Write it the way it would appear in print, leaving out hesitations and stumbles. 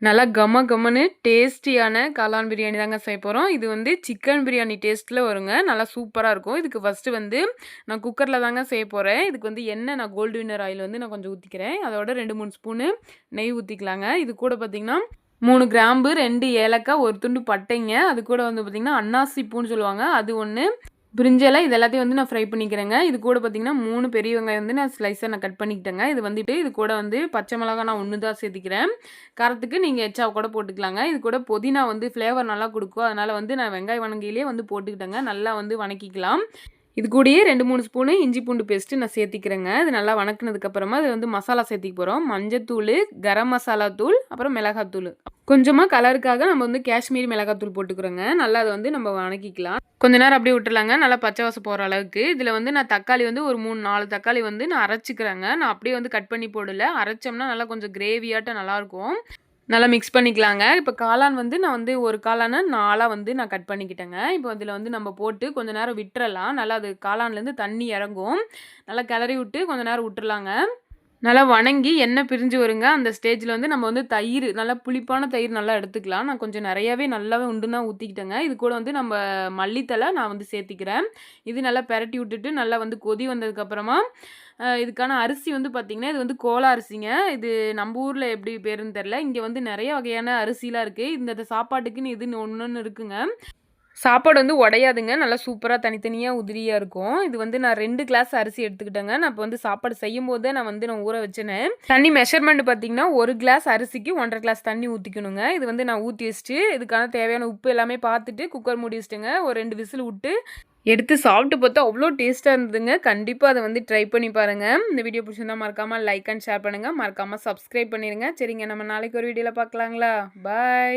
நல்லா கம கமன்னு டேஸ்டியான காளான் பிரியாணி தாங்க செய்ய போகிறோம். இது வந்து சிக்கன் பிரியாணி டேஸ்ட்டில் வருங்க. நல்லா சூப்பராக இருக்கும். இதுக்கு ஃபஸ்ட்டு வந்து நான் குக்கரில் தாங்க செய்ய போகிறேன். இதுக்கு வந்து எண்ணெய் நான் கோல்டு வின்னர் ஆயில் வந்து நான் கொஞ்சம் ஊற்றிக்கிறேன். அதோட 2, 3 ஸ்பூனு நெய் ஊற்றிக்கலாங்க. இது கூட பார்த்திங்கன்னா 3 கிராம்பு, 2 ஏலக்காய், 1 துண்டு பட்டைங்க. அது கூட வந்து பார்த்திங்கன்னா அன்னாசி பூன்னு சொல்லுவாங்க. அது 1 பிரிஞ்சி இலை இது எல்லாத்தையும் வந்து நான் ஃப்ரை பண்ணிக்கிறேங்க. இது கூட பார்த்தீங்கன்னா 3 பெரிய வெங்காயம் வந்து நான் ஸ்லைஸாக நான் கட் பண்ணிக்கிட்டேங்க. இது வந்துட்டு இது கூட வந்து பச்சை மிளகாய் நான் 1 தான் சேர்த்திக்கிறேன். காரத்துக்கு நீங்கள் எச்சா கூட போட்டுக்கலாங்க. இது கூட புதினா வந்து ஃப்ளேவர் நல்லா கொடுக்கும். அதனால் வந்து நான் வெங்காயம் வணங்கியிலே வந்து போட்டுக்கிட்டேங்க. நல்லா வந்து வணக்கிக்கலாம். இது கூடயே 2, 3 ஸ்பூனு இஞ்சி பூண்டு பேஸ்ட்டு நான் சேர்த்திக்கிறேங்க. இது நல்லா வணக்கினதுக்கப்புறமா இது வந்து மசாலா சேர்த்திக்க போகிறோம். மஞ்சத்தூள், கரம் மசாலா தூள், அப்புறம் மிளகாத்தூள். கொஞ்சமாக கலருக்காக நம்ம வந்து காஷ்மீரி மிளகாத்தூள் போட்டுக்கிறோங்க. நல்லா அதை வந்து நம்ம வணக்கிக்கலாம். கொஞ்ச நேரம் அப்படியே விட்டுலாங்க. நல்லா பச்சை வாசம் போகிற அளவுக்கு. இதில் வந்து நான் தக்காளி வந்து ஒரு 3, 4 தக்காளி வந்து நான் அரைச்சிக்கிறேங்க. நான் அப்படியே வந்து கட் பண்ணி போடல. அரைச்சோம்னா நல்லா கொஞ்சம் கிரேவியாட்டம் நல்லாயிருக்கும். நல்லா மிக்ஸ் பண்ணிக்கலாங்க. இப்போ காளான் வந்து நான் வந்து ஒரு காளானை 4ஆ வந்து நான் கட் பண்ணிக்கிட்டேங்க. இப்போ அதில் வந்து நம்ம போட்டு கொஞ்ச நேரம் விட்டுறலாம். நல்லா அது காளான்லேருந்து தண்ணி இறங்கும். நல்லா கிளறி விட்டு கொஞ்ச நேரம் விட்டுறலாங்க. நல்லா வணங்கி எண்ணெய் பிரிஞ்சு வருங்க. அந்த ஸ்டேஜில் வந்து நம்ம வந்து தயிர் நல்லா புளிப்பான தயிர் நல்லா எடுத்துக்கலாம். நான் கொஞ்சம் நிறையாவே நல்லாவே உண்டுனா ஊற்றிக்கிட்டேங்க. இது கூட வந்து நம்ம மல்லித்தலை நான் வந்து சேர்த்திக்கிறேன். இது நல்லா பெரட்டி விட்டுட்டு நல்லா வந்து கொதி வந்ததுக்கப்புறமா இதுக்கான அரிசி வந்து பார்த்திங்கன்னா இது வந்து கோலா அரிசிங்க. இது நம்ம ஊரில் எப்படி பேருன்னு தெரில. இங்கே வந்து நிறைய வகையான அரிசிலாம் இருக்குது. இந்த சாப்பாட்டுக்குன்னு இதுன்னு ஒன்று இருக்குங்க. சாப்பாடு வந்து உடையாதுங்க. நல்லா சூப்பராக தனித்தனியாக உதிரியாக இருக்கும். இது வந்து நான் 2 கிளாஸ் அரிசி எடுத்துக்கிட்டேங்க. நான் இப்போ வந்து சாப்பாடு செய்யும்போது நான் ஊற வச்சேனே. தண்ணி மெஷர்மெண்ட் பார்த்தீங்கன்னா 1 கிளாஸ் அரிசிக்கு 1½ கிளாஸ் தண்ணி ஊற்றிக்கணுங்க. இது வந்து நான் ஊற்றி வச்சுட்டு இதுக்கான தேவையான உப்பு எல்லாமே பார்த்துட்டு குக்கர் மூடி வச்சுட்டுங்க. ஒரு 2 விசில் விட்டு எடுத்து சாப்பிட்டு பார்த்தா அவ்வளோ டேஸ்ட்டாக இருந்ததுங்க. கண்டிப்பாக அதை வந்து ட்ரை பண்ணி பாருங்கள். இந்த வீடியோ பிடிச்சிருந்தா மறக்காமல் லைக் அண்ட் ஷேர் பண்ணுங்கள். மறக்காமல் சப்ஸ்கிரைப் பண்ணிடுங்க. சரிங்க, நம்ம நாளைக்கு ஒரு வீடியோவில் பார்க்கலாங்களா? பாய்.